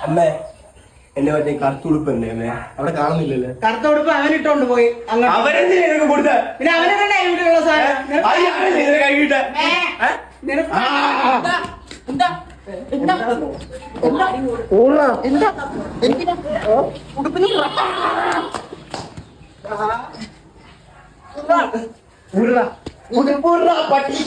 അമ്മേ എന്റെ മറ്റേ കറുത്തുടുപ്പ് തന്നെ അമ്മേ അവിടെ കാണുന്നില്ലല്ലേ. കറുത്ത ഉടുപ്പ് അവനിട്ടോണ്ട് പോയി. അവരെന്തിനാ കൊടുത്ത പിന്നെ അവനെ വീട്ടിലുള്ള സാധനം കഴുകിട്ടെ പട്ടി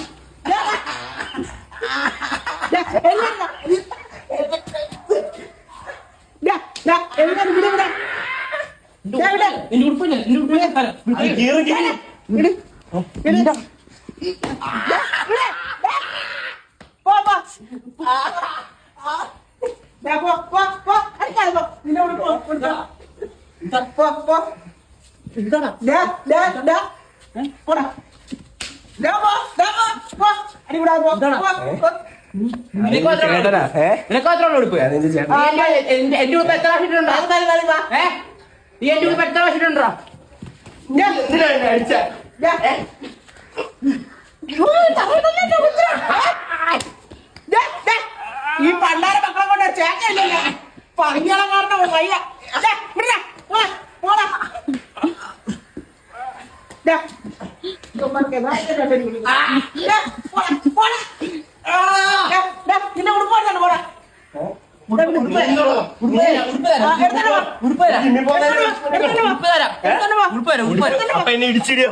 ഉടുപ്പ് എന്റെ ഉടുപ്പ് എത്ര വർഷിട്ടുണ്ടോ? നീ എന്റെ ഉടുപ്പ് എത്ര വർഷിട്ടുണ്ടോ? ഈ പണ്ടാര മക്കളെ കൊണ്ട് ചേക്കയില്ലല്ലേ പറഞ്ഞോളം കാരണം വയ്യ. നിന്നെ ഉടുപ്പാണ് പോടാ. അപ്പൊ എന്നെ ഇടിച്ചിടി